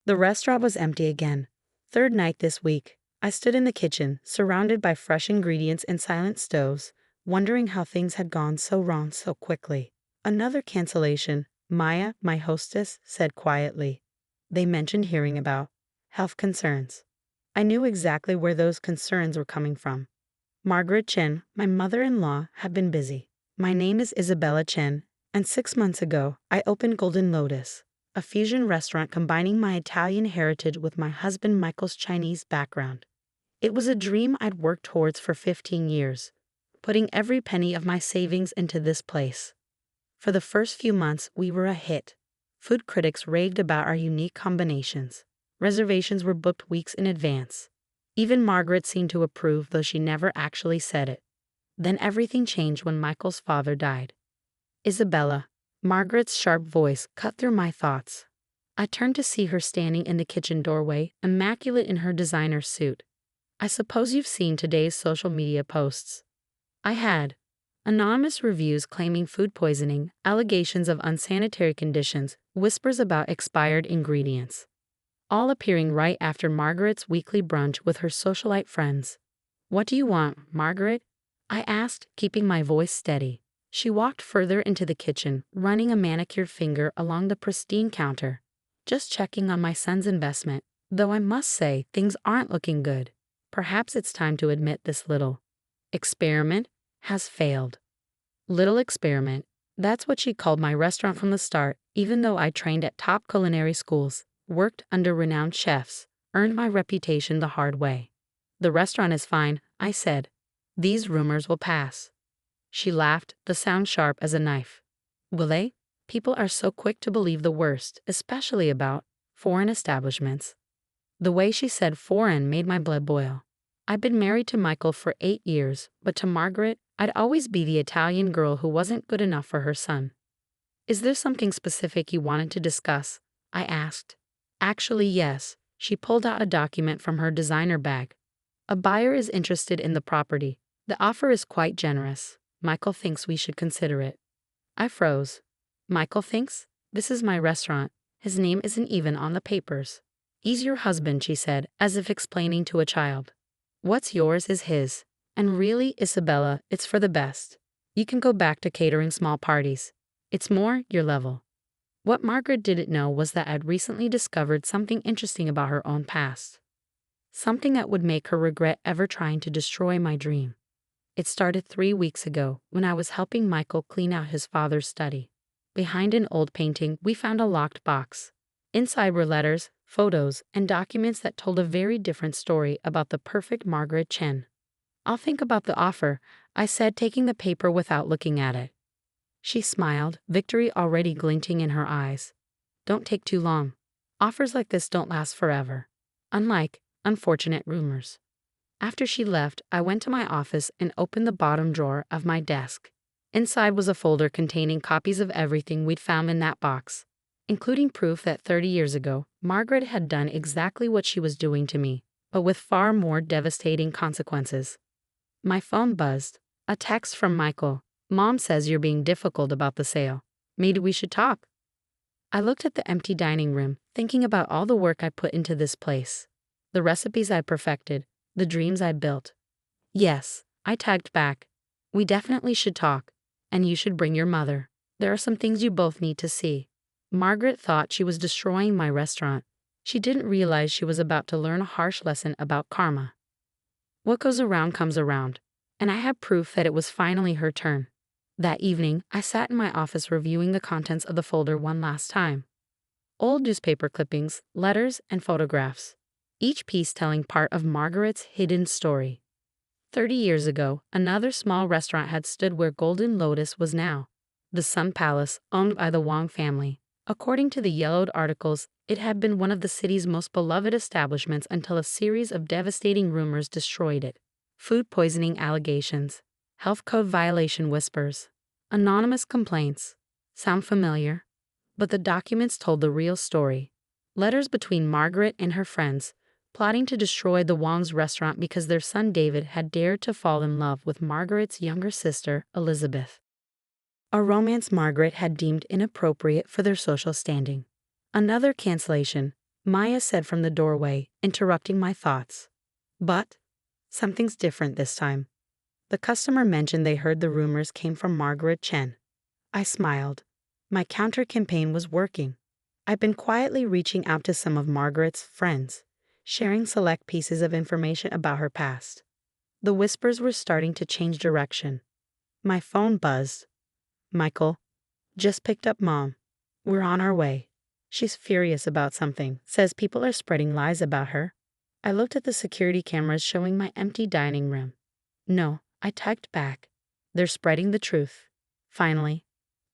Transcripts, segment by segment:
The restaurant was empty again. Third night this week. I stood in the kitchen, surrounded by fresh ingredients and silent stoves, wondering how things had gone so wrong so quickly. Another cancellation, Maya, my hostess, said quietly. They mentioned hearing about health concerns. I knew exactly where those concerns were coming from. Margaret Chen, my mother-in-law, had been busy. My name is Isabella Chen, and 6 months ago, I opened Golden Lotus, a fusion restaurant combining my Italian heritage with my husband Michael's Chinese background. It was a dream I'd worked towards for 15 years, putting every penny of my savings into this place. For the first few months, we were a hit. Food critics raved about our unique combinations. Reservations were booked weeks in advance. Even Margaret seemed to approve, though she never actually said it. Then everything changed when Michael's father died. Isabella, Margaret's sharp voice cut through my thoughts. I turned to see her standing in the kitchen doorway, immaculate in her designer suit. I suppose you've seen today's social media posts. I had. Anonymous reviews claiming food poisoning, allegations of unsanitary conditions, whispers about expired ingredients. All appearing right after Margaret's weekly brunch with her socialite friends. "What do you want, Margaret?" I asked, keeping my voice steady. She walked further into the kitchen, running a manicured finger along the pristine counter. "Just checking on my son's investment, though I must say things aren't looking good. Perhaps it's time to admit this little experiment has failed." Little experiment. That's what she called my restaurant from the start, even though I trained at top culinary schools, worked under renowned chefs, earned my reputation the hard way. "The restaurant is fine," I said. "These rumors will pass." She laughed, the sound sharp as a knife. "Will they? People are so quick to believe the worst, especially about foreign establishments." The way she said foreign made my blood boil. I'd been married to Michael for 8 years, but to Margaret, I'd always be the Italian girl who wasn't good enough for her son. "Is there something specific you wanted to discuss?" I asked. "Actually, yes." She pulled out a document from her designer bag. "A buyer is interested in the property. The offer is quite generous. Michael thinks we should consider it." I froze. "Michael thinks? This is my restaurant. His name isn't even on the papers." "He's your husband," she said, as if explaining to a child. "What's yours is his. And really, Isabella, it's for the best. You can go back to catering small parties. It's more your level." What Margaret didn't know was that I'd recently discovered something interesting about her own past. Something that would make her regret ever trying to destroy my dream. It started 3 weeks ago when I was helping Michael clean out his father's study. Behind an old painting, we found a locked box. Inside were letters, photos, and documents that told a very different story about the perfect Margaret Chen. "I'll think about the offer," I said, taking the paper without looking at it. She smiled, victory already glinting in her eyes. "Don't take too long. Offers like this don't last forever. Unlike unfortunate rumors." After she left, I went to my office and opened the bottom drawer of my desk. Inside was a folder containing copies of everything we'd found in that box, including proof that 30 years ago, Margaret had done exactly what she was doing to me, but with far more devastating consequences. My phone buzzed. A text from Michael. "Mom says you're being difficult about the sale. Maybe we should talk." I looked at the empty dining room, thinking about all the work I put into this place. The recipes I perfected, the dreams I built. "Yes," I tagged back. "We definitely should talk. And you should bring your mother. There are some things you both need to see." Margaret thought she was destroying my restaurant. She didn't realize she was about to learn a harsh lesson about karma. What goes around comes around. And I had proof that it was finally her turn. That evening, I sat in my office reviewing the contents of the folder one last time. Old newspaper clippings, letters, and photographs. Each piece telling part of Margaret's hidden story. 30 years ago, another small restaurant had stood where Golden Lotus was now. The Sun Palace, owned by the Wang family. According to the yellowed articles, it had been one of the city's most beloved establishments until a series of devastating rumors destroyed it. Food poisoning allegations, health code violation whispers, anonymous complaints. Sound familiar? But the documents told the real story. Letters between Margaret and her friends, plotting to destroy the Wang's restaurant because their son David had dared to fall in love with Margaret's younger sister, Elizabeth. A romance Margaret had deemed inappropriate for their social standing. Another cancellation. Maya said from the doorway, interrupting my thoughts. But something's different this time. The customer mentioned they heard the rumors came from Margaret Chen. I smiled. My counter campaign was working. I've been quietly reaching out to some of Margaret's friends, sharing select pieces of information about her past. The whispers were starting to change direction. My phone buzzed. Michael, just picked up Mom. We're on our way. She's furious about something, says people are spreading lies about her. I looked at the security cameras showing my empty dining room. No, I typed back. They're spreading the truth. Finally,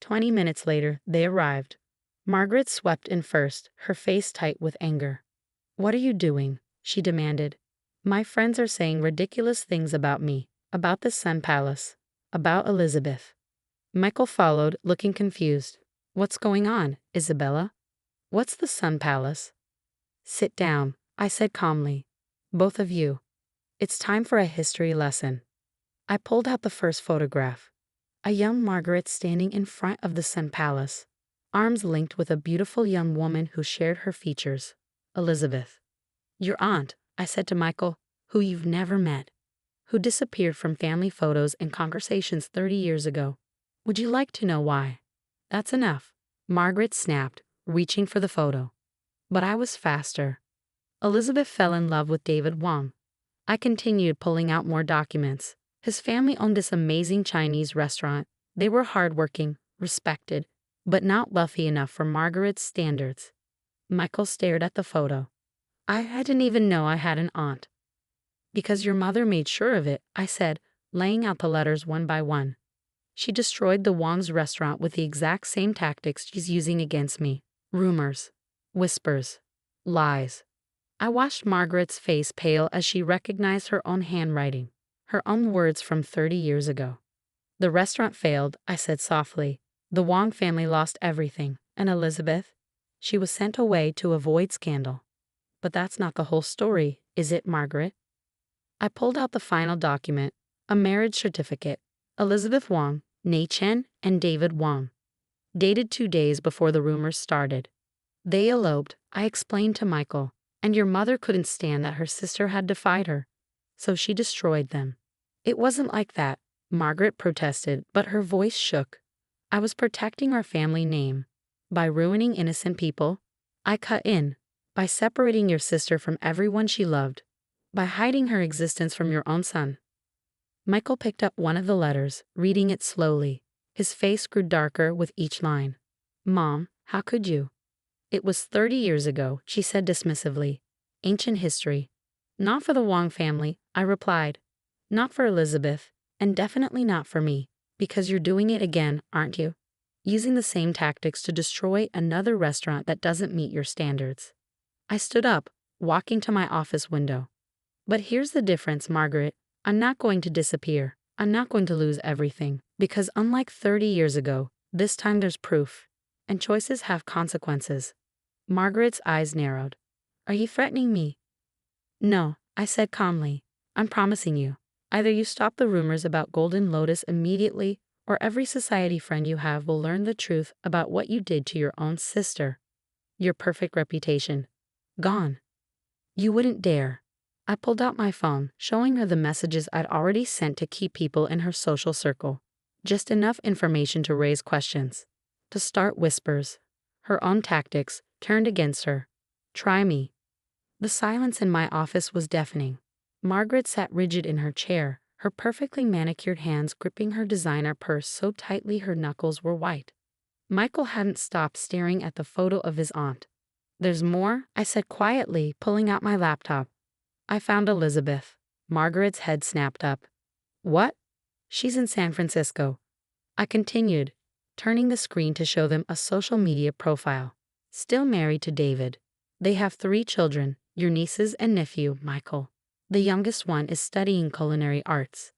20 minutes later, they arrived. Margaret swept in first, her face tight with anger. What are you doing? She demanded. My friends are saying ridiculous things about me, about the Sun Palace, about Elizabeth. Michael followed, looking confused. What's going on, Isabella? What's the Sun Palace? Sit down, I said calmly. Both of you. It's time for a history lesson. I pulled out the first photograph. A young Margaret standing in front of the Sun Palace, arms linked with a beautiful young woman who shared her features, Elizabeth. Your aunt, I said to Michael, who you've never met, who disappeared from family photos and conversations 30 years ago. Would you like to know why? That's enough, Margaret snapped, reaching for the photo. But I was faster. Elizabeth fell in love with David Wang. I continued pulling out more documents. His family owned this amazing Chinese restaurant. They were hardworking, respected, but not wealthy enough for Margaret's standards. Michael stared at the photo. I didn't even know I had an aunt. Because your mother made sure of it, I said, laying out the letters one by one. She destroyed the Wang's restaurant with the exact same tactics she's using against me. Rumors, whispers, lies. I watched Margaret's face pale as she recognized her own handwriting, her own words from 30 years ago. The restaurant failed, I said softly. The Wang family lost everything, and Elizabeth? She was sent away to avoid scandal. But that's not the whole story, is it, Margaret? I pulled out the final document, a marriage certificate. Elizabeth Wang, née Chen, and David Wang. Dated 2 days before the rumors started. They eloped, I explained to Michael, and your mother couldn't stand that her sister had defied her, so she destroyed them. It wasn't like that, Margaret protested, but her voice shook. I was protecting our family name. By ruining innocent people, I cut in. By separating your sister from everyone she loved. By hiding her existence from your own son. Michael picked up one of the letters, reading it slowly. His face grew darker with each line. Mom, how could you? It was 30 years ago, she said dismissively. Ancient history. Not for the Wang family, I replied. Not for Elizabeth, and definitely not for me, because you're doing it again, aren't you? Using the same tactics to destroy another restaurant that doesn't meet your standards. I stood up, walking to my office window. But here's the difference, Margaret. I'm not going to disappear. I'm not going to lose everything, because unlike 30 years ago, this time there's proof, and choices have consequences. Margaret's eyes narrowed. Are you threatening me? No, I said calmly. I'm promising you. Either you stop the rumors about Golden Lotus immediately, or every society friend you have will learn the truth about what you did to your own sister. Your perfect reputation. Gone. You wouldn't dare. I pulled out my phone, showing her the messages I'd already sent to key people in her social circle. Just enough information to raise questions. To start whispers. Her own tactics, turned against her. Try me. The silence in my office was deafening. Margaret sat rigid in her chair, her perfectly manicured hands gripping her designer purse so tightly her knuckles were white. Michael hadn't stopped staring at the photo of his aunt. There's more, I said quietly, pulling out my laptop. I found Elizabeth. Margaret's head snapped up. What? She's in San Francisco. I continued, turning the screen to show them a social media profile. Still married to David. They have 3 children, your nieces and nephew, Michael. The youngest one is studying culinary arts.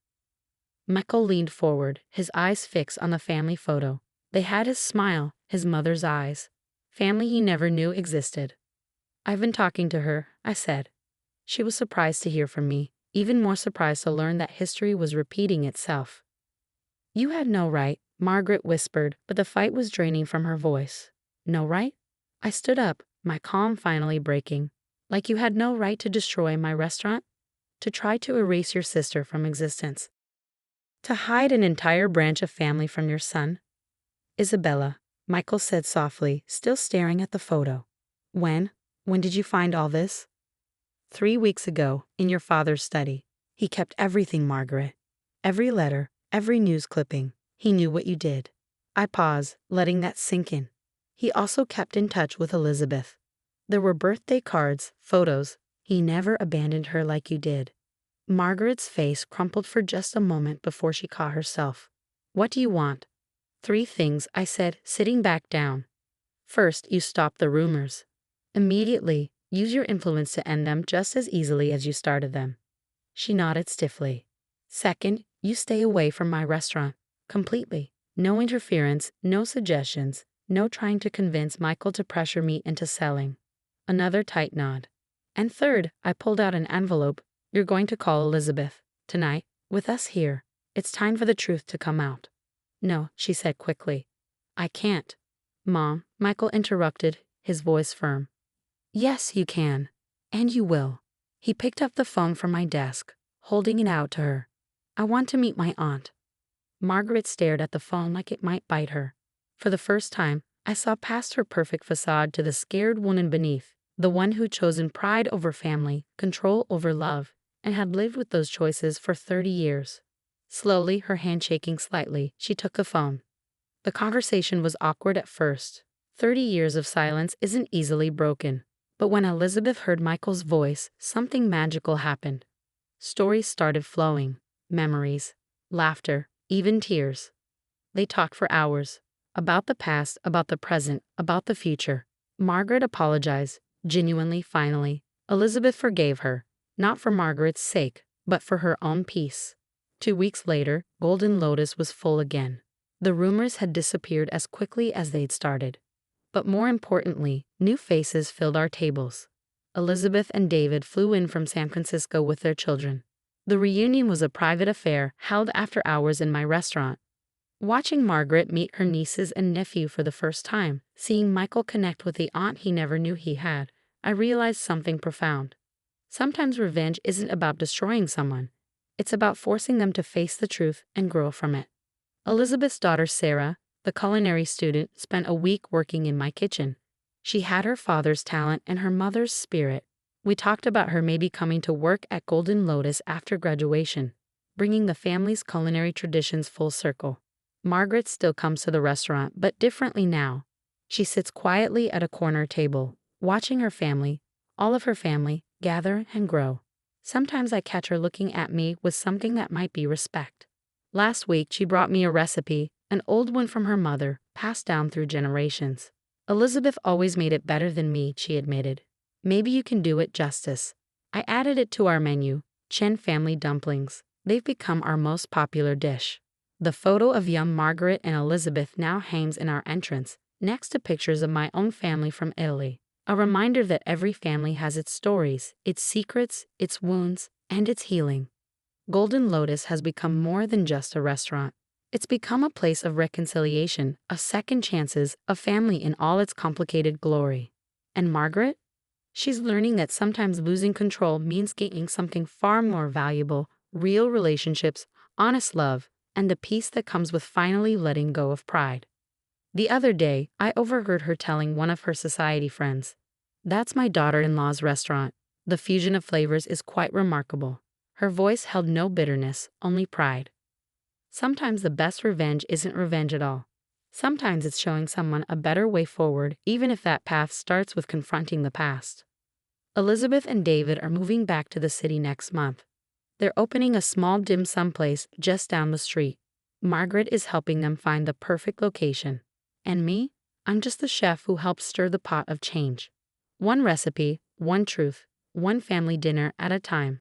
Michael leaned forward, his eyes fixed on the family photo. They had his smile, his mother's eyes. Family he never knew existed. I've been talking to her, I said. She was surprised to hear from me, even more surprised to learn that history was repeating itself. You had no right, Margaret whispered, but the fight was draining from her voice. No right? I stood up, my calm finally breaking. Like you had no right to destroy my restaurant? To try to erase your sister from existence? To hide an entire branch of family from your son? Isabella, Michael said softly, still staring at the photo. When? When did you find all this? 3 weeks ago, in your father's study. He kept everything, Margaret. Every letter, every news clipping. He knew what you did. I paused, letting that sink in. He also kept in touch with Elizabeth. There were birthday cards, photos. He never abandoned her like you did. Margaret's face crumpled for just a moment before she caught herself. What do you want? 3 things, I said, sitting back down. First, you stop the rumors. Immediately, use your influence to end them just as easily as you started them. She nodded stiffly. Second, you stay away from my restaurant. Completely. No interference, no suggestions, no trying to convince Michael to pressure me into selling. Another tight nod. And third, I pulled out an envelope. You're going to call Elizabeth. Tonight, with us here. It's time for the truth to come out. No, she said quickly. I can't. Mom, Michael interrupted, his voice firm. Yes, you can. And you will. He picked up the phone from my desk, holding it out to her. I want to meet my aunt. Margaret stared at the phone like it might bite her. For the first time, I saw past her perfect facade to the scared woman beneath, the one who'd chosen pride over family, control over love, and had lived with those choices for 30 years. Slowly, her hand shaking slightly, she took the phone. The conversation was awkward at first. 30 years of silence isn't easily broken. But when Elizabeth heard Michael's voice, something magical happened. Stories started flowing. Memories, laughter, even tears. They talked for hours. About the past, about the present, about the future. Margaret apologized, genuinely, finally. Elizabeth forgave her, not for Margaret's sake, but for her own peace. 2 weeks later, Golden Lotus was full again. The rumors had disappeared as quickly as they'd started. But more importantly, new faces filled our tables. Elizabeth and David flew in from San Francisco with their children. The reunion was a private affair held after hours in my restaurant. Watching Margaret meet her nieces and nephew for the first time, seeing Michael connect with the aunt he never knew he had, I realized something profound. Sometimes revenge isn't about destroying someone. It's about forcing them to face the truth and grow from it. Elizabeth's daughter Sarah, the culinary student, spent a week working in my kitchen. She had her father's talent and her mother's spirit. We talked about her maybe coming to work at Golden Lotus after graduation, bringing the family's culinary traditions full circle. Margaret still comes to the restaurant, but differently now. She sits quietly at a corner table, watching her family, all of her family, gather and grow. Sometimes I catch her looking at me with something that might be respect. Last week, she brought me a recipe, an old one from her mother, passed down through generations. Elizabeth always made it better than me, she admitted. Maybe you can do it justice. I added it to our menu, Chen family dumplings. They've become our most popular dish. The photo of young Margaret and Elizabeth now hangs in our entrance, next to pictures of my own family from Italy. A reminder that every family has its stories, its secrets, its wounds, and its healing. Golden Lotus has become more than just a restaurant. It's become a place of reconciliation, of second chances, of family in all its complicated glory. And Margaret? She's learning that sometimes losing control means gaining something far more valuable, real relationships, honest love, and the peace that comes with finally letting go of pride. The other day, I overheard her telling one of her society friends, "That's my daughter-in-law's restaurant. The fusion of flavors is quite remarkable." Her voice held no bitterness, only pride. Sometimes the best revenge isn't revenge at all. Sometimes it's showing someone a better way forward, even if that path starts with confronting the past. Elizabeth and David are moving back to the city next month. They're opening a small dim sum place just down the street. Margaret is helping them find the perfect location. And me? I'm just the chef who helps stir the pot of change. One recipe, one truth, one family dinner at a time.